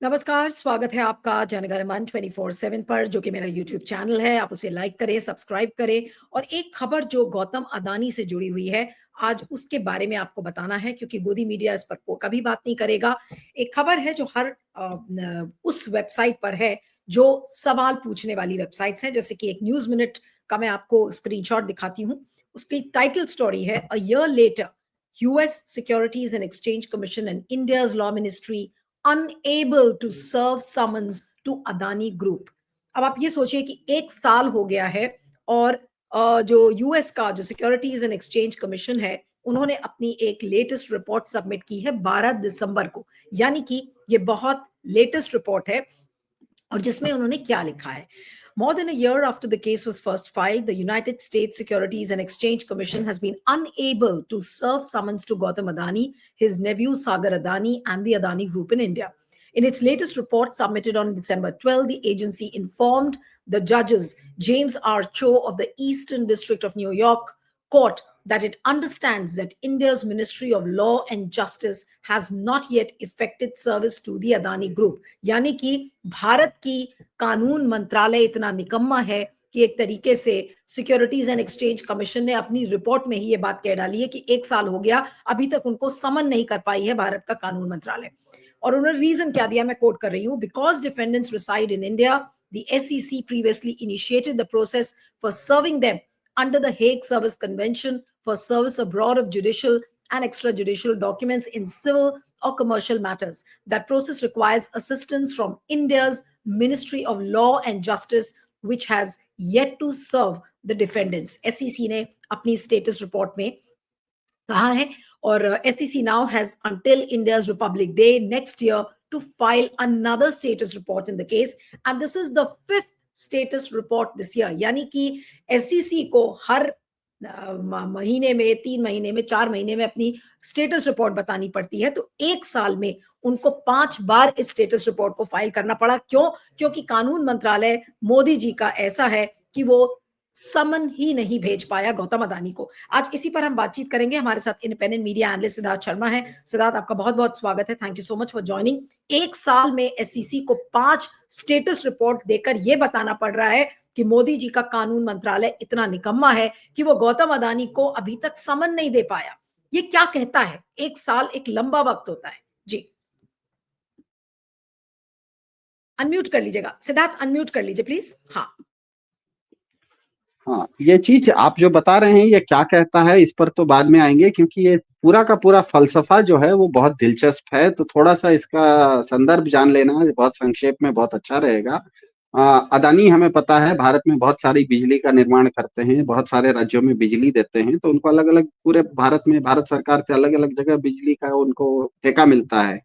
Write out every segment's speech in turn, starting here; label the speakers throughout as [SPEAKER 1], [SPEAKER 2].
[SPEAKER 1] नमस्कार, स्वागत है आपका जनगणमन 24/7 पर, जो कि मेरा यूट्यूब चैनल है। आप उसे लाइक करें, सब्सक्राइब करें और एक खबर जो गौतम अदानी से जुड़ी हुई है, आज उसके बारे में आपको बताना है, क्योंकि गोदी मीडिया इस पर को कभी बात नहीं करेगा। एक खबर है जो हर उस वेबसाइट पर है जो सवाल पूछने वाली वेबसाइट्स हैं, जैसे कि एक न्यूज़ मिनट का मैं आपको स्क्रीनशॉट दिखाती हूँ। उसकी टाइटल स्टोरी है, a year later US securities and exchange commission and India's law ministry unable to serve summons to Adani Group। अब आप ये सोचिए कि एक साल हो गया है और जो यूएस का जो सिक्योरिटीज एंड एक्सचेंज कमीशन है, उन्होंने अपनी एक लेटेस्ट रिपोर्ट सबमिट की है 12 दिसंबर को, यानी कि ये बहुत लेटेस्ट रिपोर्ट है। और जिसमें उन्होंने क्या लिखा है, More than a year after the case was first filed, the United States Securities and Exchange Commission has been unable to serve summons to Gautam Adani, his nephew Sagar Adani, and the Adani Group in India. In its latest report submitted on December 12, the agency informed the judges James R. Cho of the Eastern District of New York Court that it understands that India's Ministry of Law and Justice has not yet effected service to the Adani Group। यानी कि भारत की कानून मंत्रालय इतना निकम्मा है कि एक तरीके से सिक्योरिटीज एंड एक्सचेंज कमीशन ने अपनी रिपोर्ट में ही ये बात कह डाली है कि एक साल हो गया, अभी तक उनको समन नहीं कर पाई है भारत का कानून मंत्रालय। और उन्होंने रीजन क्या दिया, मैं कोट कर रही हूँ, because defendants reside in India, the SEC previously initiated the process for serving them under the Hague Service Convention for service abroad of judicial and extrajudicial documents in civil or commercial matters. That process requires assistance from India's Ministry of Law and Justice, which has yet to serve the defendants। SEC ने अपनी status report में कहा है, और SEC now has until India's Republic Day next year to file another status report in the case, and this is the 5th status report this year। यानी कि SEC को हर महीने में, 3 महीने में, 4 महीने में अपनी स्टेटस रिपोर्ट बतानी पड़ती है। तो एक साल में उनको 5 बार इस स्टेटस रिपोर्ट को फाइल करना पड़ा। क्यों? क्योंकि कानून मंत्रालय मोदी जी का ऐसा है कि वो समन ही नहीं भेज पाया गौतम अदानी को। आज इसी पर हम बातचीत करेंगे। हमारे साथ independent media analyst Siddharth Sharma है। सिद्धार्थ, आपका बहुत बहुत स्वागत है। Thank you so much for joining. एक साल में एसईसी को 5 स्टेटस रिपोर्ट देकर यह बताना पड़ रहा है कि मोदी जी का कानून मंत्रालय इतना निकम्मा है कि वो गौतम अदानी को अभी तक समन नहीं दे पाया। ये क्या कहता है? एक साल एक लंबा वक्त होता है। जी, अनम्यूट कर लीजिएगा सिद्धार्थ, अनम्यूट कर लीजिए प्लीज।
[SPEAKER 2] हाँ, ये चीज आप जो बता रहे हैं ये क्या कहता है, इस पर तो बाद में आएंगे, क्योंकि ये पूरा का पूरा फलसफा जो है वो बहुत दिलचस्प है। तो थोड़ा सा इसका संदर्भ जान लेना बहुत संक्षेप में बहुत अच्छा रहेगा। अदानी, हमें पता है, भारत में बहुत सारी बिजली का निर्माण करते हैं, बहुत सारे राज्यों में बिजली देते हैं। तो उनको अलग अलग पूरे भारत में भारत सरकार से अलग अलग जगह बिजली का उनको ठेका मिलता है।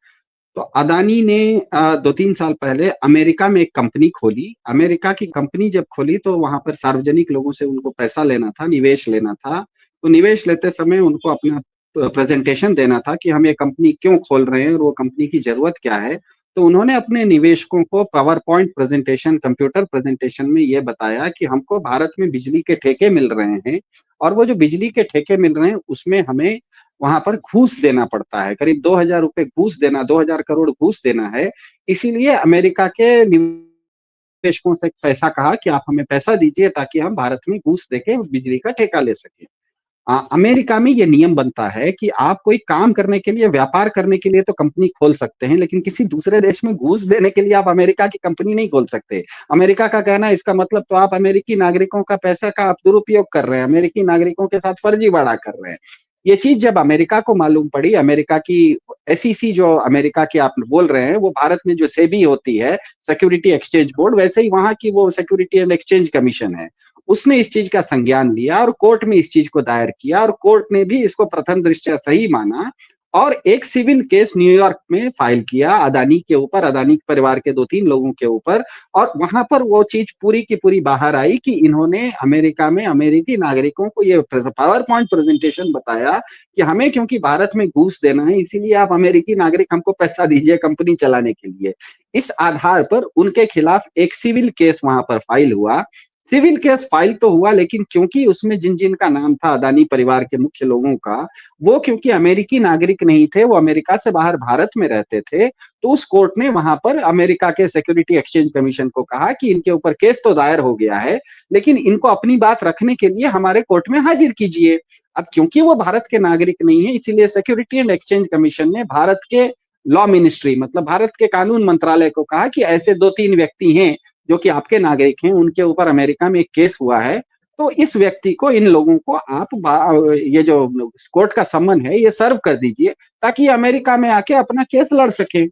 [SPEAKER 2] तो अदानी ने 2-3 साल पहले अमेरिका में एक कंपनी खोली। अमेरिका की कंपनी जब खोली तो वहां पर सार्वजनिक लोगों से उनको पैसा लेना था, निवेश लेना था। तो निवेश लेते समय उनको अपना प्रेजेंटेशन देना था कि हम ये कंपनी क्यों खोल रहे हैं और वो कंपनी की जरूरत क्या है। तो उन्होंने अपने निवेशकों को power point presentation, computer presentation में ये बताया कि हमको भारत में बिजली के ठेके मिल रहे हैं, और वो जो बिजली के ठेके मिल रहे हैं उसमें हमें वहां पर घूस देना पड़ता है, करीब 2000 रुपए घूस देना, 2000 करोड़ घूस देना है। इसीलिए अमेरिका के निवेशकों से पैसा कहा कि आप हमें पैसा दीजिए ताकि हम भारत में घूस देके बिजली का ठेका ले सके। अमेरिका में ये नियम बनता है कि आप कोई काम करने के लिए, व्यापार करने के लिए तो कंपनी खोल सकते हैं, लेकिन किसी दूसरे देश में घूस देने के लिए आप अमेरिका की कंपनी नहीं खोल सकते। अमेरिका का कहना है इसका मतलब तो आप अमेरिकी नागरिकों का पैसा का आप दुरुपयोग कर रहे हैं, अमेरिकी नागरिकों के साथ फर्जीवाड़ा कर रहे हैं। ये चीज जब अमेरिका को मालूम पड़ी, अमेरिका की एसईसी, जो अमेरिका की आप बोल रहे हैं, वो भारत में जो सेबी होती है, सिक्योरिटी एक्सचेंज बोर्ड, वैसे ही वहां की वो सिक्योरिटी एंड एक्सचेंज कमीशन है, उसने इस चीज का संज्ञान लिया और कोर्ट में इस चीज को दायर किया, और कोर्ट ने भी इसको प्रथम दृष्टया सही माना और एक सिविल केस न्यूयॉर्क में फाइल किया अदानी के ऊपर, अदानी परिवार के 2-3 लोगों के ऊपर। और वहां पर वो चीज पूरी की पूरी बाहर आई कि इन्होंने अमेरिका में अमेरिकी नागरिकों को ये पावर पॉइंट प्रेजेंटेशन बताया कि हमें क्योंकि भारत में घूस देना है, इसीलिए आप अमेरिकी नागरिक हमको पैसा दीजिए कंपनी चलाने के लिए। इस आधार पर उनके खिलाफ एक सिविल केस वहां पर फाइल हुआ। सिविल केस फाइल तो हुआ, लेकिन क्योंकि उसमें जिन जिन का नाम था अदानी परिवार के मुख्य लोगों का, वो क्योंकि अमेरिकी नागरिक नहीं थे, वो अमेरिका से बाहर भारत में रहते थे, तो उस कोर्ट ने वहां पर अमेरिका के सिक्योरिटी एक्सचेंज कमीशन को कहा कि इनके ऊपर केस तो दायर हो गया है, लेकिन इनको अपनी बात रखने के लिए हमारे कोर्ट में हाजिर कीजिए। अब क्योंकि वो भारत के नागरिक नहीं है, इसीलिए सिक्योरिटी एंड एक्सचेंज कमीशन ने भारत के लॉ मिनिस्ट्री, मतलब भारत के कानून मंत्रालय को कहा कि ऐसे 2-3 व्यक्ति हैं जो कि आपके नागरिक हैं, उनके ऊपर अमेरिका में एक केस हुआ है, तो इस व्यक्ति को, इन लोगों को आप ये जो कोर्ट का सम्मन है ये सर्व कर दीजिए, ताकि अमेरिका में आके अपना केस लड़ सके।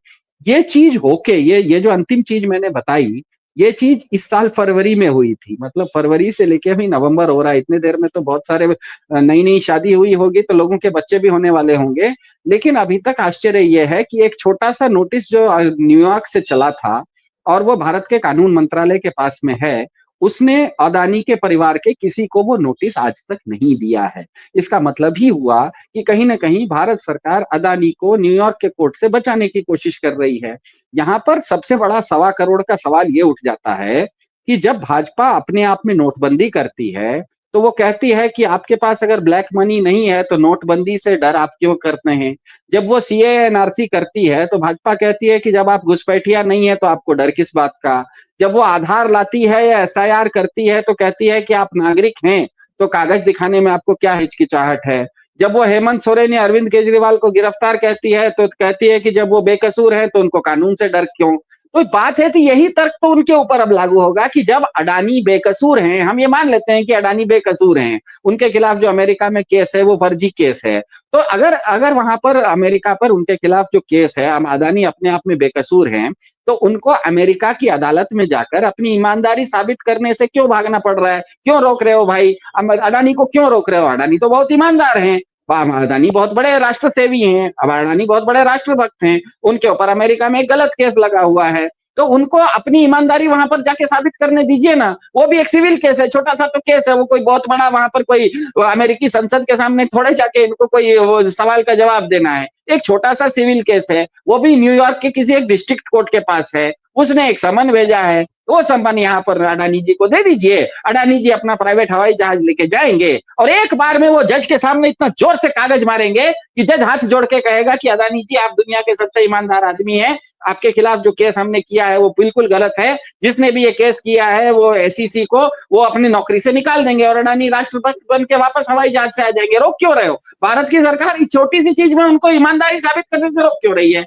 [SPEAKER 2] ये चीज होके, ये जो अंतिम चीज मैंने बताई, ये चीज इस साल फरवरी में हुई थी। मतलब फरवरी से लेके अभी नवंबर हो रहा है, इतने देर में तो बहुत सारे नई नई शादी हुई होगी, तो लोगों के बच्चे भी होने वाले होंगे। लेकिन अभी तक आश्चर्य यह है कि एक छोटा सा नोटिस जो न्यूयॉर्क से चला था और वो भारत के कानून मंत्रालय के पास में है, उसने अदानी के परिवार के किसी को वो नोटिस आज तक नहीं दिया है। इसका मतलब ही हुआ कि कहीं ना कहीं भारत सरकार अदानी को न्यूयॉर्क के कोर्ट से बचाने की कोशिश कर रही है। यहाँ पर सबसे बड़ा 1.25 करोड़ का सवाल ये उठ जाता है कि जब भाजपा अपने आप में नोटबंदी करती है, तो वो कहती है कि आपके पास अगर ब्लैक मनी नहीं है तो नोटबंदी से डर आप क्यों करते हैं। जब वो सीए एनआरसी करती है तो भाजपा कहती है कि जब आप घुसपैठिया नहीं है तो आपको डर किस बात का। जब वो आधार लाती है या एसआईआर करती है तो कहती है कि आप नागरिक हैं, तो कागज दिखाने में आपको क्या हिचकिचाहट है। जब वो हेमंत सोरेन या अरविंद केजरीवाल को गिरफ्तार कहती है तो कहती है कि जब वो बेकसूर है तो उनको कानून से डर क्यों। तो बात है कि यही तर्क तो उनके ऊपर अब लागू होगा कि जब अडानी बेकसूर हैं, हम ये मान लेते हैं कि अडानी बेकसूर हैं, उनके खिलाफ जो अमेरिका में केस है वो फर्जी केस है, तो अगर अगर वहां पर अमेरिका पर उनके खिलाफ जो केस है, हम अडानी अपने आप में बेकसूर हैं, तो उनको अमेरिका की अदालत में जाकर अपनी ईमानदारी साबित करने से क्यों भागना पड़ रहा है। क्यों रोक रहे हो भाई, अडानी को क्यों रोक रहे हो? अडानी तो बहुत ईमानदार हैं, अडानी बहुत बड़े राष्ट्र सेवी हैं, अब अडानी बहुत बड़े राष्ट्रभक्त हैं, उनके ऊपर अमेरिका में एक गलत केस लगा हुआ है, तो उनको अपनी ईमानदारी वहां पर जाके साबित करने दीजिए ना। वो भी एक सिविल केस है, छोटा सा तो केस है, वो कोई बहुत बड़ा वहां पर कोई अमेरिकी संसद के सामने थोड़े जाके इनको कोई वो सवाल का जवाब देना है। एक छोटा सा सिविल केस है, वो भी न्यूयॉर्क के किसी एक डिस्ट्रिक्ट कोर्ट के पास है, उसने एक समन भेजा है, वो सम्मान यहाँ पर अडानी जी को दे दीजिए। अडानी जी अपना प्राइवेट हवाई जहाज लेके जाएंगे और एक बार में वो जज के सामने इतना जोर से कागज मारेंगे कि जज हाथ जोड़ के कहेगा कि अडानी जी आप दुनिया के सबसे ईमानदार आदमी हैं, आपके खिलाफ जो केस हमने किया है वो बिल्कुल गलत है, जिसने भी ये केस किया है वो एसईसी को वो अपनी नौकरी से निकाल देंगे और अडानी राष्ट्रपति बन के वापस हवाई जहाज से आ जाएंगे। रोक क्यों रहे हो? भारत की सरकार इस छोटी सी चीज में उनको ईमानदारी साबित करने से रोक क्यों रही है?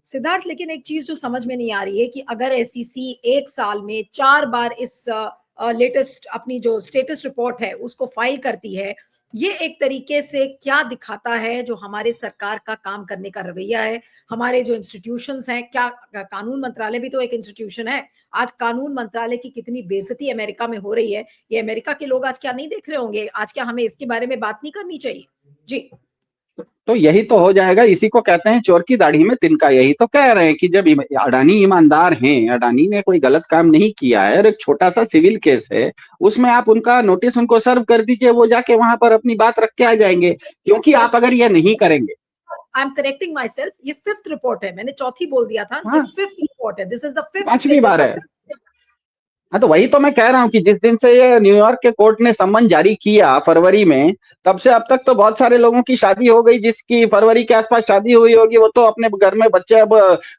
[SPEAKER 1] सिद्धार्थ, लेकिन एक चीज जो समझ में नहीं आ रही है कि अगर एसईसी एक साल में 4 बार इस लेटेस्ट अपनी जो स्टेटस रिपोर्ट है उसको फाइल करती है, ये एक तरीके से क्या दिखाता है जो हमारे सरकार का काम करने का रवैया है, हमारे जो इंस्टीट्यूशंस हैं, क्या कानून मंत्रालय भी तो एक इंस्टीट्यूशन है। आज कानून मंत्रालय की कितनी बेइज्जती अमेरिका में हो रही है, ये अमेरिका के लोग आज क्या नहीं देख रहे होंगे? आज क्या हमें इसके बारे में बात नहीं करनी चाहिए? जी।
[SPEAKER 2] तो यही तो हो जाएगा, इसी को कहते हैं चोर की दाढ़ी में तिनका। यही तो कह रहे हैं कि जब अडानी ईमानदार हैं, अडानी ने कोई गलत काम नहीं किया है और एक छोटा सा सिविल केस है, उसमें आप उनका नोटिस उनको सर्व कर दीजिए, वो जाके वहां पर अपनी बात रख के आ जाएंगे। क्योंकि आप अगर ये नहीं करेंगे,
[SPEAKER 1] I am correcting my self, ये 5th रिपोर्ट है, मैंने चौथी बोल दिया था, ये
[SPEAKER 2] हाँ
[SPEAKER 1] 5th रिपोर्ट है, दिस इज द 5th
[SPEAKER 2] 5वीं
[SPEAKER 1] स्टेटस
[SPEAKER 2] बार है।
[SPEAKER 1] रिपोर्ट।
[SPEAKER 2] हाँ तो वही तो मैं कह रहा हूँ कि जिस दिन से ये न्यूयॉर्क के कोर्ट ने सम्मन जारी किया फरवरी में, तब से अब तक तो बहुत सारे लोगों की शादी हो गई, जिसकी फरवरी के आसपास शादी हुई होगी वो तो अपने घर में बच्चे अब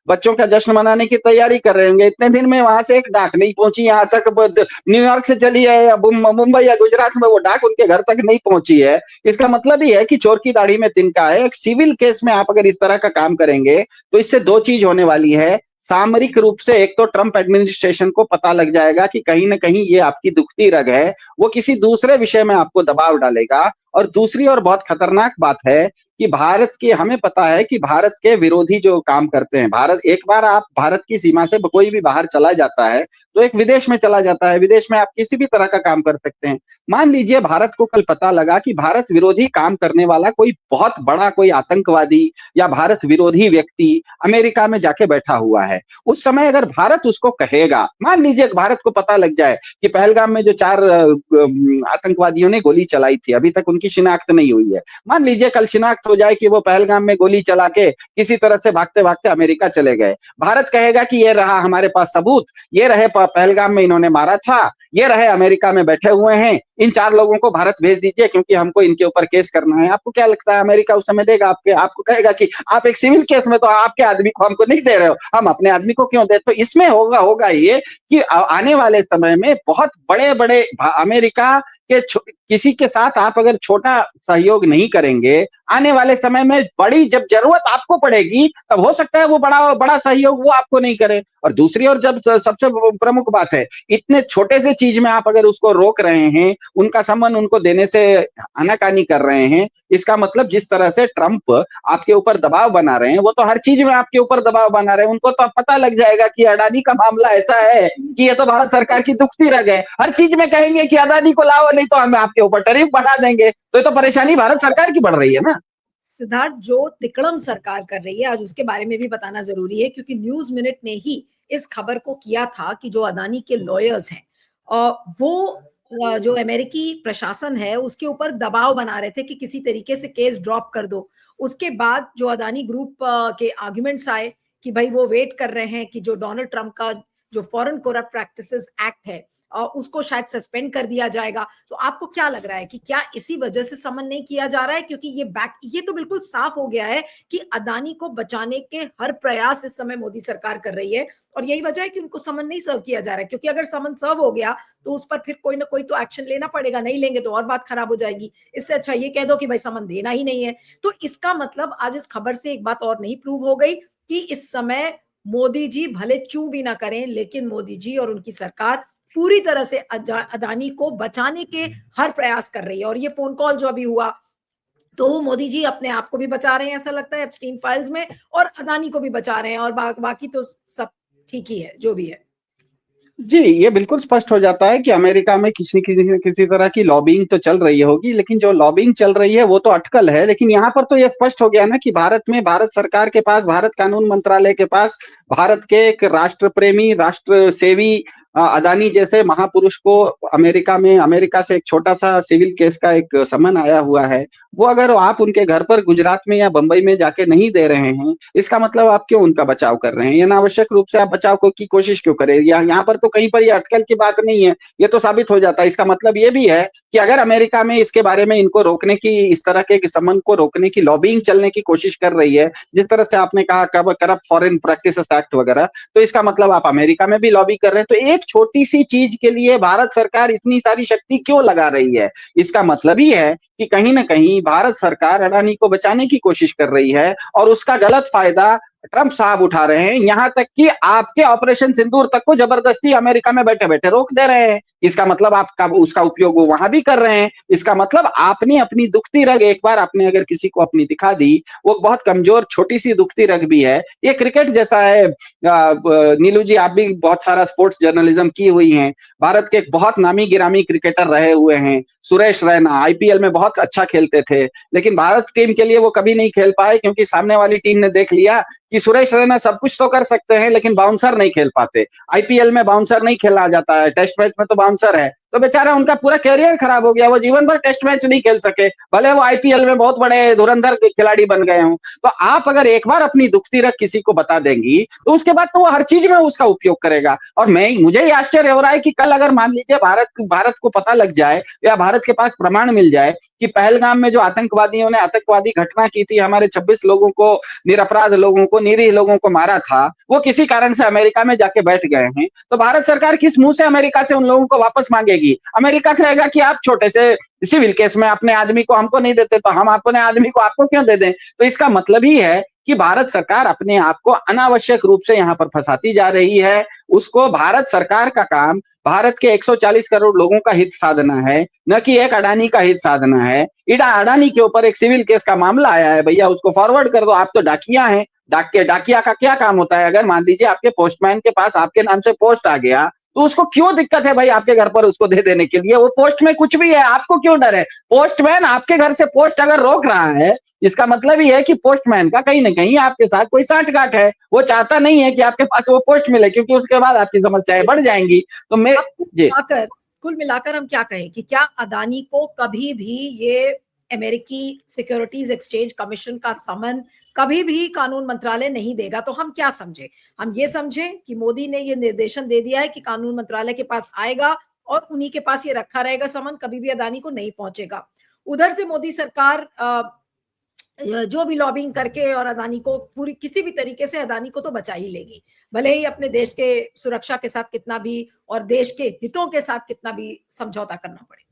[SPEAKER 2] बच्चों का जश्न मनाने की तैयारी कर रहे होंगे। इतने दिन में वहां से एक डाक नहीं पहुंची यहाँ तक, न्यूयॉर्क से चली है या मुंबई या गुजरात में, वो डाक उनके घर तक नहीं पहुंची है। इसका मतलब ही है कि चोर की दाढ़ी में तिनका है। एक सिविल केस में आप अगर इस तरह का काम करेंगे तो इससे दो चीज होने वाली है। सामरिक रूप से एक तो ट्रंप एडमिनिस्ट्रेशन को पता लग जाएगा कि कहीं ना कहीं ये आपकी दुखती रग है, वो किसी दूसरे विषय में आपको दबाव डालेगा। और दूसरी और बहुत खतरनाक बात है कि भारत की, हमें पता है कि भारत के विरोधी जो काम करते हैं, भारत एक बार आप भारत की सीमा से कोई भी बाहर चला जाता है तो एक विदेश में चला जाता है, विदेश में आप किसी भी तरह का काम कर सकते हैं। मान लीजिए भारत को कल पता लगा कि भारत विरोधी काम करने वाला कोई बहुत बड़ा कोई आतंकवादी या भारत विरोधी व्यक्ति अमेरिका में जाके बैठा हुआ है, उस समय अगर भारत उसको कहेगा, मान लीजिए भारत को पता लग जाए कि पहलगाम में जो 4 आतंकवादियों ने गोली चलाई थी, अभी तक उनकी शिनाख्त नहीं हुई है, मान लीजिए कल शिनाख्त बात हो जाए कि वो पहलगाम में गोली चला के किसी तरह से भागते भागते अमेरिका चले गए, भारत कहेगा कि ये रहा हमारे पास सबूत, ये रहे पहलगाम में इन्होंने मारा था, ये रहे अमेरिका में बैठे हुए हैं, इन 4 लोगों को भारत भेज दीजिए क्योंकि हमको इनके ऊपर केस करना है। आपको क्या लगता है अमेरिका उस समय देगा आपको कहेगा कि आप एक सिविल केस में तो आपके आदमी को हमको नहीं दे रहे हो, हम अपने आदमी को क्यों दे? तो इसमें होगा ये कि आने वाले समय में बहुत बड़े-बड़े अमेरिका के किसी के साथ आप अगर छोटा सहयोग नहीं करेंगे, आने वाले समय में बड़ी जब जरूरत आपको पड़ेगी तब हो सकता है वो बड़ा सहयोग वो आपको नहीं करे। और दूसरी ओर जब सबसे प्रमुख बात है, इतने छोटे से चीज में आप अगर उसको रोक रहे हैं, उनका सम्मान उनको देने से आनाकानी कर रहे हैं, इसका मतलब जिस तरह से ट्रंप आपके ऊपर दबाव बना रहे हैं, वो तो हर चीज में आपके ऊपर दबाव बना रहे हैं। उनको तो पता लग जाएगा कि अडानी का मामला ऐसा है कि ये तो भारत सरकार की दुखती रग है, हर चीज में कहेंगे कि अडानी को लाओ नहीं तो हम आपके ऊपर टैरिफ बढ़ा देंगे, तो ये तो परेशानी भारत सरकार की बढ़ रही है ना।
[SPEAKER 1] सिद्धार्थ, जो तिकड़म सरकार कर रही है आज उसके बारे में भी बताना जरूरी है, क्योंकि न्यूज मिनट ने ही इस खबर को किया था कि जो अदानी के लॉयर्स हैं वो जो अमेरिकी प्रशासन है उसके ऊपर दबाव बना रहे थे कि किसी तरीके से केस ड्रॉप कर दो। उसके बाद जो अदानी ग्रुप के आर्गुमेंट्स आए कि भाई वो वेट कर रहे हैं कि जो डोनाल्ड ट्रंप का जो फॉरेन करप्ट प्रैक्टिसेस एक्ट है उसको शायद सस्पेंड कर दिया जाएगा। तो आपको क्या लग रहा है कि क्या इसी वजह से समन नहीं किया जा रहा है? क्योंकि ये तो बिल्कुल साफ हो गया है कि अदानी को बचाने के हर प्रयास इस समय मोदी सरकार कर रही है, और यही वजह है कि उनको समन नहीं सर्व किया जा रहा है। क्योंकि अगर समन सर्व हो गया तो उस पर फिर कोई ना कोई तो एक्शन लेना पड़ेगा, नहीं लेंगे तो और बात खराब हो जाएगी। इससे अच्छा ये कह दो कि भाई समन देना ही नहीं है। तो इसका मतलब आज इस खबर से एक बात और नहीं प्रूव हो गई कि इस समय मोदी जी भले चू भी ना करें, लेकिन मोदी जी और उनकी सरकार पूरी तरह से अदानी को बचाने के हर प्रयास कर रही है। और ये फोन कॉल जो अभी हुआ, तो मोदी जी अपने आप को भी बचा रहे हैं ऐसा लगता है एप्स्टीन फाइल्स में, और अदानी को भी बचा रहे हैं, और बाकी तो सब ठीक ही है जो भी है।
[SPEAKER 2] जी, ये बिल्कुल स्पष्ट हो जाता है कि अमेरिका में किसी तरह की लॉबिंग तो चल रही होगी, लेकिन जो लॉबिंग चल रही है वो तो अटकल है। लेकिन यहाँ पर तो ये स्पष्ट हो गया ना कि भारत सरकार के पास, भारत कानून मंत्रालय के पास, भारत के एक राष्ट्र प्रेमी, राष्ट्र सेवी अदानी जैसे महापुरुष को अमेरिका से एक छोटा सा सिविल केस का एक समन आया हुआ है। वो अगर आप उनके घर पर गुजरात में या बंबई में जाके नहीं दे रहे हैं, इसका मतलब आप क्यों उनका बचाव कर रहे हैं? ये अनावश्यक रूप से आप बचाव की कोशिश क्यों करें? यहाँ पर तो कहीं पर ये अटकल की बात नहीं है, ये तो साबित हो जाता है। इसका मतलब ये भी है कि अगर अमेरिका में इसके बारे में इनको रोकने की, इस तरह के समन को रोकने की लॉबिंग चलने की कोशिश कर रही है, जिस तरह से आपने कहा करप्ट फॉरेन प्रैक्टिसेस एक्ट वगैरह, तो इसका मतलब आप अमेरिका में भी लॉबी कर रहे हैं। तो एक छोटी सी चीज के लिए भारत सरकार इतनी सारी शक्ति क्यों लगा रही है? इसका मतलब ही है कि कहीं ना कहीं भारत सरकार अडानी को बचाने की कोशिश कर रही है और उसका गलत फायदा ट्रंप साहब उठा रहे हैं। यहां तक कि आपके ऑपरेशन सिंदूर तक को जबरदस्ती अमेरिका में बैठे बैठे रोक दे रहे हैं। इसका मतलब आपका उसका उपयोग वो वहां भी कर रहे हैं। इसका मतलब आपने अपनी दुखती रग एक बार आपने अगर किसी को अपनी दिखा दी, वो बहुत कमजोर छोटी सी दुखती रग भी है। ये क्रिकेट जैसा है। नीलू जी, आप भी बहुत सारा स्पोर्ट्स जर्नलिज्म की हुई हैं, भारत के एक बहुत नामी गिरामी क्रिकेटर रहे हुए हैं। सुरेश रैना आईपीएल में बहुत अच्छा खेलते थे, लेकिन भारत टीम के लिए वो कभी नहीं खेल पाए क्योंकि सामने वाली टीम ने देख लिया कि सुरेश रैना सब कुछ तो कर सकते हैं लेकिन बाउंसर नहीं खेल पाते। आईपीएल में बाउंसर नहीं खेला जाता है, टेस्ट मैच में तो बाउंसर है, तो बेचारा उनका पूरा कैरियर खराब हो गया। वो जीवन भर टेस्ट मैच नहीं खेल सके, भले वो आईपीएल में बहुत बड़े धुरंधर खिलाड़ी बन गए हों। तो आप अगर एक बार अपनी दुखती रग किसी को बता देंगी तो उसके बाद तो वो हर चीज में उसका उपयोग करेगा। और मुझे ये आश्चर्य हो रहा है कि कल अगर मान लीजिए भारत को पता लग जाए या भारत के पास प्रमाण मिल जाए कि पहलगाम में जो आतंकवादियों ने आतंकवादी घटना की थी, हमारे 26 लोगों को, निरपराध लोगों को, निरीह लोगों को मारा था, वो किसी कारण से अमेरिका में जाके बैठ गए हैं, तो भारत सरकार किस मुंह से अमेरिका से उन लोगों को वापस मांगेगी? अमेरिका कहेगा कि आप छोटे से सिविल केस में अपने आदमी को हमको नहीं देते तो हम अपने आदमी को आपको क्यों दे दें? तो इसका मतलब ही है कि भारत सरकार अपने आप को अनावश्यक रूप से यहाँ पर फंसाती जा रही है। उसको भारत सरकार का काम भारत के 140 करोड़ लोगों का हित साधना है, न कि एक अडानी का हित साधना है। अडानी के ऊपर एक सिविल केस का मामला आया है, भैया उसको फॉरवर्ड कर दो। आप तो डाकिया हैं, डाकिया का क्या काम होता है? अगर मान लीजिए आपके पोस्टमैन के पास आपके नाम से पोस्ट आ गया तो उसको क्यों दिक्कत है भाई आपके घर पर उसको दे देने के लिए? वो पोस्ट में कुछ भी है, आपको क्यों डर है? पोस्टमैन आपके घर से पोस्ट अगर रोक रहा है, इसका मतलब ही है कि पोस्टमैन का कहीं ना कहीं आपके साथ कोई साठगांठ है। वो चाहता नहीं है कि आपके पास वो पोस्ट मिले, क्योंकि उसके बाद आपकी समस्याएं बढ़ जाएंगी। तो मैं
[SPEAKER 1] कुल मिलाकर हम क्या कहें कि क्या अदानी को कभी भी ये अमेरिकी सिक्योरिटीज एक्सचेंज कमीशन का समन कभी भी कानून मंत्रालय नहीं देगा। तो हम क्या समझे? हम ये समझे कि मोदी ने ये निर्देशन दे दिया है कि कानून मंत्रालय के पास आएगा और उन्हीं के पास ये रखा रहेगा समन, कभी भी अदानी को नहीं पहुंचेगा। उधर से मोदी सरकार जो भी लॉबिंग करके और अदानी को पूरी किसी भी तरीके से अदानी को तो बचा ही लेगी, भले ही अपने देश के सुरक्षा के साथ कितना भी और देश के हितों के साथ कितना भी समझौता करना पड़े।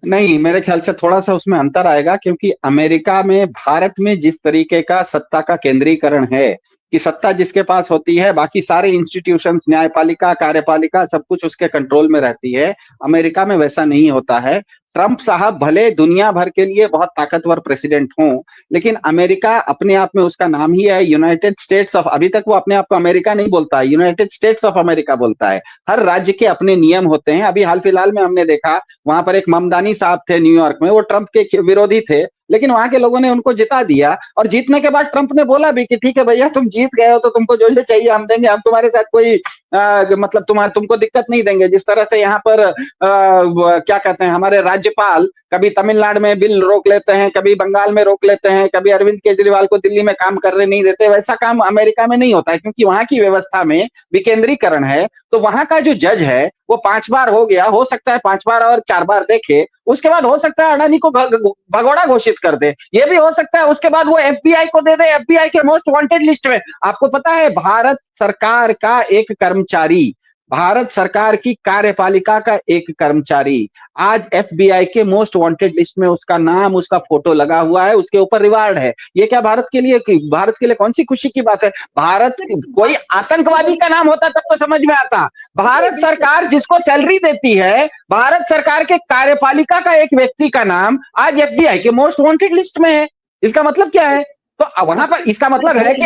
[SPEAKER 2] नहीं, मेरे ख्याल से थोड़ा सा उसमें अंतर आएगा, क्योंकि अमेरिका में भारत में जिस तरीके का सत्ता का केंद्रीकरण है कि सत्ता जिसके पास होती है बाकी सारे इंस्टीट्यूशंस, न्यायपालिका, कार्यपालिका, सब कुछ उसके कंट्रोल में रहती है। अमेरिका में वैसा नहीं होता है। ट्रंप साहब भले दुनिया भर के लिए बहुत ताकतवर प्रेसिडेंट हों, लेकिन अमेरिका अपने आप में, उसका नाम ही है यूनाइटेड स्टेट्स ऑफ, अभी तक वो अपने आप को अमेरिका नहीं बोलता है, यूनाइटेड स्टेट्स ऑफ अमेरिका बोलता है। हर राज्य के अपने नियम होते हैं। अभी हाल फिलहाल में हमने देखा, वहां पर एक ममदानी साहब थे न्यूयॉर्क में, वो ट्रंप के विरोधी थे, लेकिन वहां के लोगों ने उनको जिता दिया। और जीतने के बाद ट्रंप ने बोला भी कि ठीक है भैया, तुम जीत गए हो तो तुमको जो जो चाहिए हम देंगे, हम तुम्हारे साथ कोई मतलब तुमको दिक्कत नहीं देंगे। जिस तरह से यहाँ पर क्या कहते हैं, हमारे राज्यपाल कभी तमिलनाडु में बिल रोक लेते हैं, कभी बंगाल में रोक लेते हैं, कभी अरविंद केजरीवाल को दिल्ली में काम करने नहीं देते, वैसा काम अमेरिका में नहीं होता है, क्योंकि वहां की व्यवस्था में विकेंद्रीकरण है। तो वहां का जो जज है वो 5 बार हो गया, हो सकता है 5 बार और 4 बार देखे, उसके बाद हो सकता है अडानी को भगोड़ा घोषित कर दे। ये भी हो सकता है उसके बाद वो एफबीआई को दे दे, एफबीआई के मोस्ट वांटेड लिस्ट में। आपको पता है, भारत सरकार का एक कर्मचारी, भारत सरकार की कार्यपालिका का एक कर्मचारी आज एफबीआई के मोस्ट वांटेड लिस्ट में, उसका नाम, उसका फोटो लगा हुआ है, उसके ऊपर रिवार्ड है। ये क्या भारत के लिए कौन सी खुशी की बात है? भारत, कोई आतंकवादी का नाम होता तब तो समझ में आता। भारत सरकार जिसको सैलरी देती है, भारत सरकार के कार्यपालिका का एक व्यक्ति का नाम आज एफबीआई के मोस्ट वांटेड लिस्ट में है। इसका मतलब क्या है? तो वहां पर इसका मतलब है कि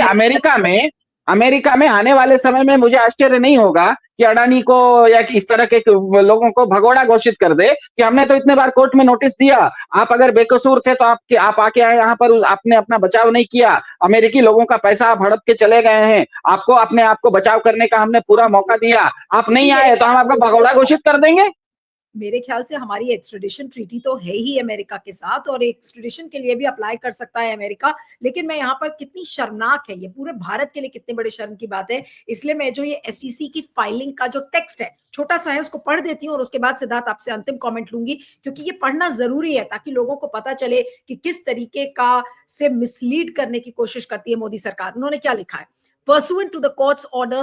[SPEAKER 2] अमेरिका में आने वाले समय में मुझे आश्चर्य नहीं होगा कि अडानी को या इस तरह के लोगों को भगोड़ा घोषित कर दे कि हमने तो इतने बार कोर्ट में नोटिस दिया, आप अगर बेकसूर थे तो आप आके आए यहाँ पर, आपने अपना बचाव नहीं किया, अमेरिकी लोगों का पैसा आप हड़प के चले गए हैं, आपको अपने आप को बचाव करने का हमने पूरा मौका दिया, आप नहीं आए तो हम आपको भगोड़ा घोषित कर देंगे।
[SPEAKER 1] मेरे ख्याल से हमारी एक्सट्रेडिशन ट्रीटी तो है ही अमेरिका के साथ, और एक्सट्रेडिशन के लिए भी अप्लाई कर सकता है अमेरिका। लेकिन मैं यहाँ पर, कितनी शर्मनाक है ये, पूरे भारत के लिए कितने बड़े शर्म की बात है। इसलिए मैं जो ये एसईसी की फाइलिंग का जो टेक्स्ट है, छोटा सा है, उसको पढ़ देती हूँ और उसके बाद सिद्धार्थ आपसे अंतिम कमेंट लूंगी, क्योंकि ये पढ़ना जरूरी है ताकि लोगों को पता चले कि किस तरीके का से मिसलीड करने की कोशिश करती है मोदी सरकार। उन्होंने क्या लिखा है? Pursuant to the court's order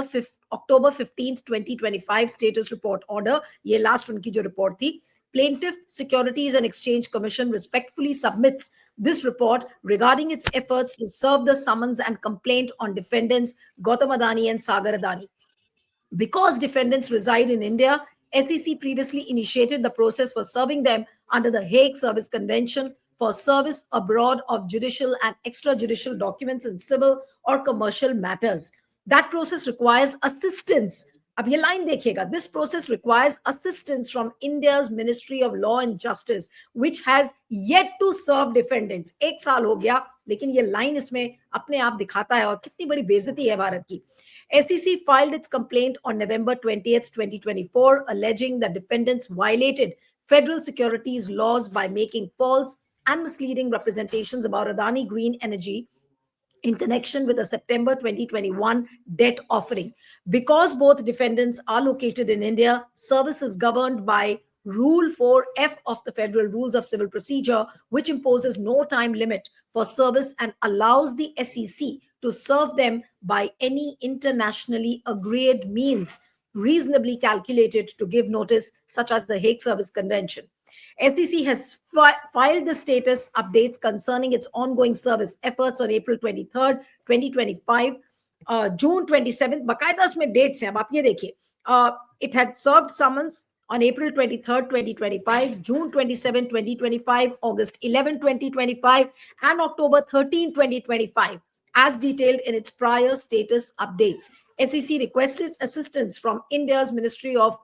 [SPEAKER 1] October 15th 2025 status report order, ये लास्ट उनकी जो रिपोर्ट थी, Plaintiff Securities and Exchange Commission respectfully submits this report regarding its efforts to serve the summons and complaint on defendants Gautam Adani and Sagar Adani. Because defendants reside in India, SEC previously initiated the process for serving them under the Hague Service Convention for service abroad of judicial and extrajudicial documents in civil or commercial matters. That process requires assistance. अब ये line देखिएगा, this process requires assistance from India's Ministry of Law and Justice, which has yet to serve defendants. 1 साल हो गया, लेकिन ये line इसमें अपने आप दिखाता है और कितनी बड़ी बेइज्जती है भारत की। SEC filed its complaint on November 20th, 2024, alleging that defendants violated federal securities laws by making false and misleading representations about Adani Green Energy in connection with a September 2021 debt offering. Because both defendants are located in India, service is governed by Rule 4F of the Federal Rules of Civil Procedure, which imposes no time limit for service and allows the SEC to serve them by any internationally agreed means reasonably calculated to give notice, such as the Hague Service Convention. SEC has filed the status updates concerning its ongoing service efforts on April 23rd, 2025, June 27th, बाकायदा इसमें dates हैं, अब आप ये देखिए, it had served summons on April 23rd, 2025, June 27, 2025, August 11, 2025, and October 13, 2025, as detailed in its prior status updates. SEC requested assistance from India's Ministry of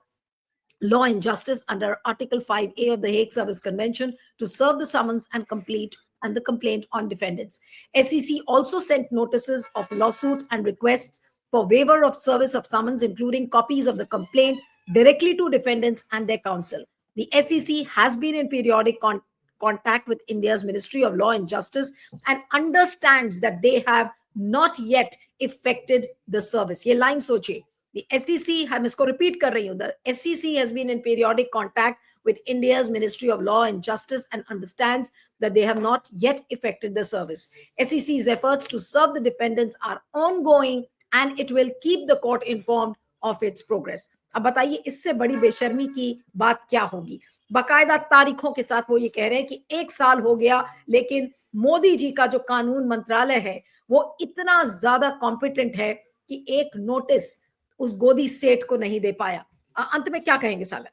[SPEAKER 1] Law and Justice under Article 5A of the Hague Service Convention to serve the summons and the complaint on defendants. SEC also sent notices of lawsuit and requests for waiver of service of summons, including copies of the complaint, directly to defendants and their counsel. The SEC has been in periodic contact with India's Ministry of Law and Justice and understands that they have not yet effected the service. ये line सोचिए. The SEC, हम इसको repeat कर रही हूँ. The SEC has been in periodic contact with India's Ministry of Law and Justice and understands that they have not yet effected the service. SEC's efforts to serve the defendants are ongoing and it will keep the court informed of its progress. अब बताइए इससे बड़ी बेशर्मी की बात क्या होगी? बाकायदा तारीखों के साथ वो ये कह रहे हैं कि 1 साल हो गया, लेकिन मोदी जी का जो कानून मंत्रालय है वो इतना ज्यादा कॉम्पिटेंट है कि एक नोटिस उस गोदी सेठ को नहीं दे पाया. अंत में क्या कहेंगे सागर?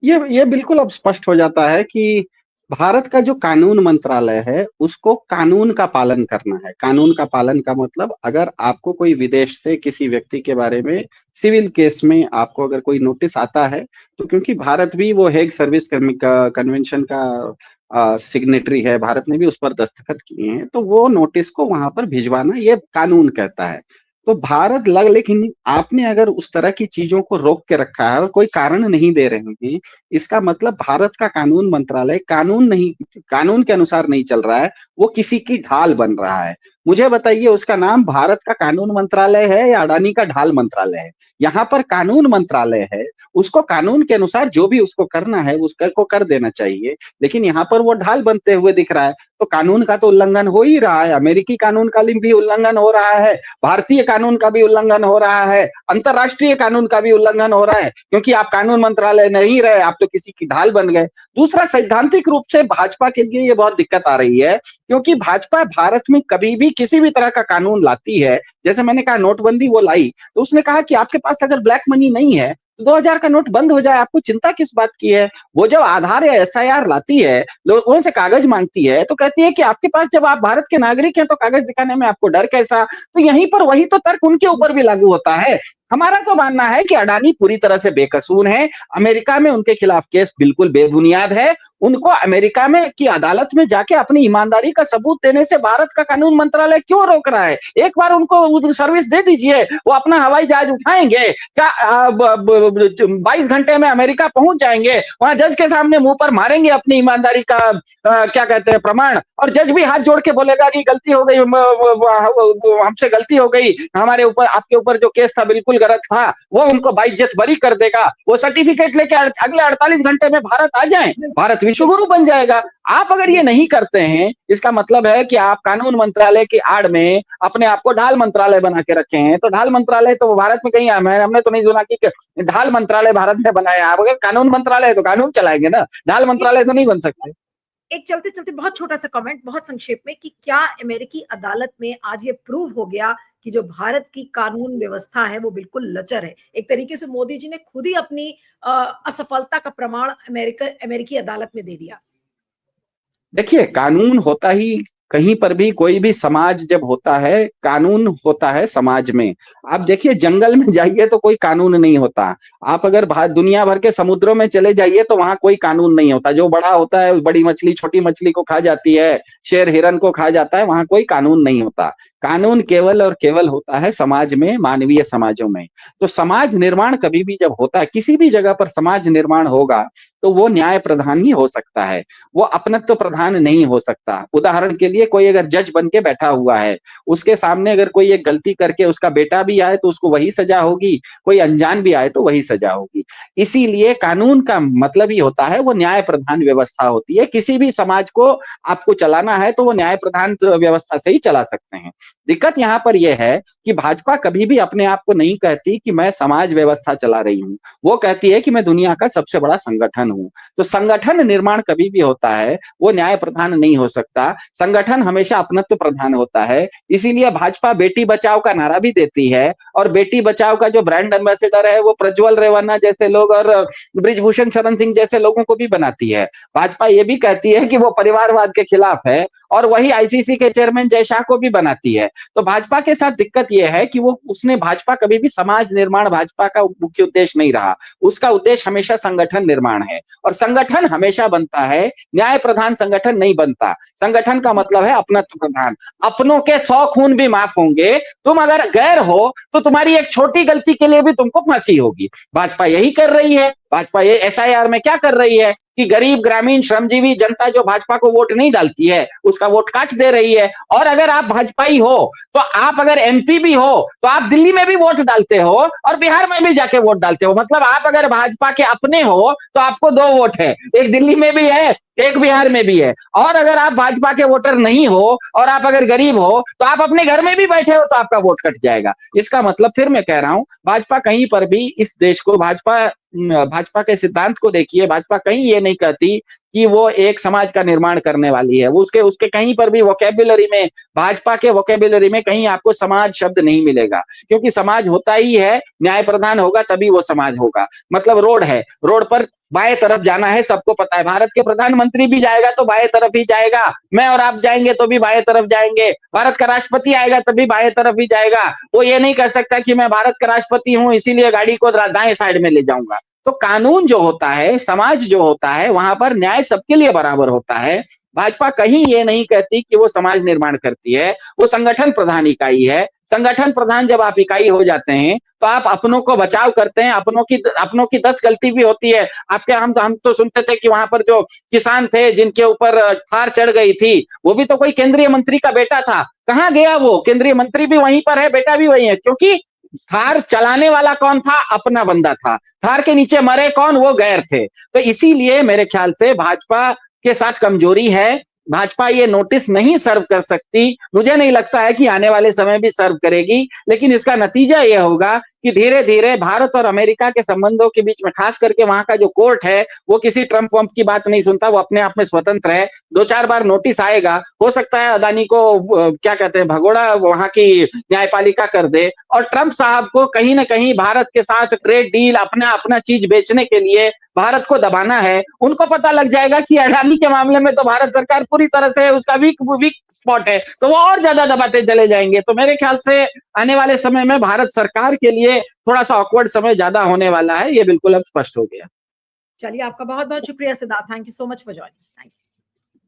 [SPEAKER 2] ये बिल्कुल अब स्पष्ट हो जाता है कि भारत का जो कानून मंत्रालय है उसको कानून का पालन करना है। कानून का पालन का मतलब, अगर आपको कोई विदेश से किसी व्यक्ति के बारे में सिविल केस में आपको अगर कोई नोटिस आता है, तो क्योंकि भारत भी वो हेग सर्विस कन्वेंशन का सिग्नेटरी है, भारत ने भी उस पर दस्तखत किए हैं, तो वो नोटिस को वहां पर भिजवाना ये कानून कहता है। तो भारत लेकिन आपने अगर उस तरह की चीजों को रोक के रखा है और कोई कारण नहीं दे रहे हैं, इसका मतलब भारत का कानून मंत्रालय कानून के अनुसार नहीं चल रहा है, वो किसी की ढाल बन रहा है। मुझे बताइए, उसका नाम भारत का कानून मंत्रालय है या अडानी का ढाल मंत्रालय है? यहाँ पर कानून मंत्रालय है, उसको कानून के अनुसार जो भी उसको करना है उसको कर देना चाहिए, लेकिन यहाँ पर वो ढाल बनते हुए दिख रहा है। तो कानून का तो उल्लंघन हो ही रहा है, अमेरिकी कानून का भी उल्लंघन हो रहा है, भारतीय कानून का भी उल्लंघन हो रहा है, अंतरराष्ट्रीय कानून का भी उल्लंघन हो रहा है, क्योंकि आप कानून मंत्रालय नहीं रहे, आप तो किसी की ढाल बन गए। दूसरा, सैद्धांतिक रूप से भाजपा के लिए ये बहुत दिक्कत आ रही है, क्योंकि भाजपा भारत में कभी भी किसी भी तरह का कानून लाती है, जैसे मैंने कहा नोटबंदी वो लाई, तो उसने कहा कि आपके पास अगर ब्लैक मनी नहीं है तो 2000 का नोट बंद हो जाए, आपको चिंता किस बात की है? वो जब आधार या एसआईआर लाती है, लोगों से कागज मांगती है, तो कहती है कि आपके पास, जब आप भारत के नागरिक हैं तो कागज दिखाने में आपको डर कैसा? तो यहीं पर वही तो तर्क उनके ऊपर भी लागू होता है। हमारा तो मानना है कि अडानी पूरी तरह से बेकसूर है, अमेरिका में उनके खिलाफ केस बिल्कुल बेबुनियाद है, उनको अमेरिका में की अदालत में जाके अपनी ईमानदारी का सबूत देने से भारत का कानून मंत्रालय क्यों रोक रहा है? एक बार उनको सर्विस दे दीजिए, वो अपना हवाई जहाज उठाएंगे, 22 घंटे में अमेरिका पहुंच जाएंगे, वहां जज के सामने मुंह पर मारेंगे अपनी ईमानदारी का क्या कहते हैं प्रमाण, और जज भी हाथ जोड़ के बोलेगा कि गलती हो गई, हमसे गलती हो गई, हमारे ऊपर, आपके ऊपर जो केस था बिल्कुल गलत था, वो उनको बाइज्जत बरी कर देगा, वो सर्टिफिकेट लेके अगले 48 घंटे में भारत आ जाएं, भारत विश्वगुरु बन जाएगा। आप अगर ये नहीं करते हैं, इसका मतलब है कि आप कानून मंत्रालय की आड़ में अपने आप को ढाल मंत्रालय बना के रखे हैं। तो ढाल मंत्रालय तो भारत में कहीं हमने तो नहीं सुना कि ढाल मंत्रालय भारत ने बनाया। आप अगर कानून मंत्रालय तो कानून चलाएंगे ना, ढाल मंत्रालय तो नहीं बन सकते।
[SPEAKER 1] एक चलते चलते बहुत छोटा सा कमेंट, बहुत संक्षेप में, कि क्या अमेरिकी अदालत में आज ये प्रूव हो गया कि जो भारत की कानून व्यवस्था है वो बिल्कुल लचर है? एक तरीके से मोदी जी ने खुद ही अपनी असफलता का प्रमाण अमेरिकी अदालत में दे दिया।
[SPEAKER 2] देखिए, कानून होता ही कहीं पर भी, कोई भी समाज जब होता है, कानून होता है समाज में। आप देखिए, जंगल में जाइए तो कोई कानून नहीं होता, आप अगर दुनिया भर के समुद्रों में चले जाइए तो वहां कोई कानून नहीं होता। जो बड़ा होता है, बड़ी मछली छोटी मछली को खा जाती है, शेर हिरन को खा जाता है, वहां कोई कानून नहीं होता। कानून केवल और केवल होता है समाज में, मानवीय समाजों में। तो समाज निर्माण कभी भी जब होता है, किसी भी जगह पर समाज निर्माण होगा, तो वो न्याय प्रधान ही हो सकता है, वो अपनत्व प्रधान नहीं हो सकता। उदाहरण के लिए, कोई अगर जज बन के बैठा हुआ है, उसके सामने अगर कोई एक गलती करके उसका बेटा भी आए तो उसको वही सजा होगी, कोई अनजान भी आए तो वही सजा होगी। इसीलिए कानून का मतलब ही होता है, वो न्याय प्रधान व्यवस्था होती है। किसी भी समाज को आपको चलाना है तो वो न्याय प्रधान व्यवस्था से ही चला सकते हैं। दिक्कत यहाँ पर यह है कि भाजपा कभी भी अपने आप को नहीं कहती कि मैं समाज व्यवस्था चला रही हूँ, वो कहती है कि मैं दुनिया का सबसे बड़ा संगठन हूँ। तो संगठन निर्माण कभी भी होता है, वो न्याय प्रधान नहीं हो सकता, संगठन हमेशा अपनत्व प्रधान होता है। इसीलिए भाजपा बेटी बचाओ का नारा भी देती है, और बेटी बचाओ का जो ब्रांड एम्बेसडर है वो प्रज्वल रेवन्ना जैसे लोग और ब्रिजभूषण शरण सिंह जैसे लोगों को भी बनाती है। भाजपा ये भी कहती है कि वो परिवारवाद के खिलाफ है, और वही आईसीसी के चेयरमैन जय शाह को भी बनाती है। तो भाजपा के साथ दिक्कत यह है कि भाजपा कभी भी समाज निर्माण भाजपा का मुख्य उद्देश्य नहीं रहा, उसका उद्देश्य हमेशा संगठन निर्माण है, और संगठन हमेशा बनता है, न्याय प्रधान संगठन नहीं बनता। संगठन का मतलब है अपनत्व प्रधान, अपनों के 100 खून भी माफ होंगे, तुम अगर गैर हो तो तुम्हारी एक छोटी गलती के लिए भी तुमको फांसी होगी। भाजपा यही कर रही है,
[SPEAKER 3] भाजपा ये एसआईआर में क्या कर रही है कि गरीब ग्रामीण श्रमजीवी जनता जो भाजपा को वोट नहीं डालती है उसका वोट काट दे रही है। और अगर आप भाजपाई हो तो आप अगर एमपी भी हो तो आप दिल्ली में भी वोट डालते हो और बिहार में भी जाके वोट डालते हो। मतलब आप अगर भाजपा के अपने हो तो आपको 2 वोट है, एक दिल्ली में भी है, एक बिहार में भी है। और अगर आप भाजपा के वोटर नहीं हो और आप अगर गरीब हो तो आप अपने घर में भी बैठे हो तो आपका वोट कट जाएगा। इसका मतलब फिर मैं कह रहा हूं, भाजपा कहीं पर भी इस देश को भाजपा के सिद्धांत को देखिए, भाजपा कहीं ये नहीं कहती कि वो एक समाज का निर्माण करने वाली है। वो उसके उसके कहीं पर भी वोकैब्युलरी में, भाजपा के वोकैब्युलरी में कहीं आपको समाज शब्द नहीं मिलेगा, क्योंकि समाज होता ही है, न्याय प्रधान होगा तभी वो समाज होगा। मतलब रोड है, रोड पर बाएं तरफ जाना है, सबको पता है। भारत के प्रधानमंत्री भी जाएगा तो बाएं तरफ ही जाएगा, मैं और आप जाएंगे तो भी बाएं तरफ जाएंगे, भारत का राष्ट्रपति आएगा तभी बाएं तरफ ही जाएगा। वो ये नहीं कह सकता कि मैं भारत का राष्ट्रपति हूं इसीलिए गाड़ी को दाएं साइड में ले जाऊंगा। तो कानून जो होता है, समाज जो होता है, वहां पर न्याय सबके लिए बराबर होता है। भाजपा कहीं ये नहीं कहती कि वो समाज निर्माण करती है, वो संगठन प्रधान इकाई है। संगठन प्रधान जब आप इकाई हो जाते हैं तो आप अपनों को बचाव करते हैं, अपनों की 10 गलती भी होती है। आपके हम तो सुनते थे कि वहां पर जो किसान थे जिनके ऊपर थार चढ़ गई थी, वो भी तो कोई केंद्रीय मंत्री का बेटा था। कहाँ गया वो? केंद्रीय मंत्री भी वहीं पर है, बेटा भी वही है, क्योंकि थार चलाने वाला कौन था? अपना बंदा था। थार के नीचे मरे कौन? वो गैर थे। तो इसीलिए मेरे ख्याल से भाजपा के साथ कमजोरी है। भाजपा ये नोटिस नहीं सर्व कर सकती, मुझे नहीं लगता है कि आने वाले समय भी सर्व करेगी, लेकिन इसका नतीजा यह होगा कि धीरे धीरे भारत और अमेरिका के संबंधों के बीच में, खास करके वहां का जो कोर्ट है वो किसी ट्रम्प वम्प की बात नहीं सुनता, वो अपने आप में स्वतंत्र है। 2-4 बार नोटिस आएगा, हो सकता है अदानी को क्या कहते हैं, भगोड़ा वहां की न्यायपालिका कर दे, और ट्रम्प साहब को कहीं ना कहीं भारत के साथ ट्रेड डील, अपना अपना चीज बेचने के लिए भारत को दबाना है। उनको पता लग जाएगा कि अडानी के मामले में तो भारत सरकार पूरी तरह से उसका वीक स्पॉट है, तो वो और ज्यादा दबाते चले जाएंगे। तो मेरे ख्याल से आने वाले समय में भारत सरकार के लिए थोड़ा सा ऑकवर्ड समय ज्यादा होने वाला है, ये बिल्कुल अब स्पष्ट हो गया।
[SPEAKER 1] चलिए, आपका बहुत बहुत शुक्रिया Siddharth, thank you so much for joining. Thank you.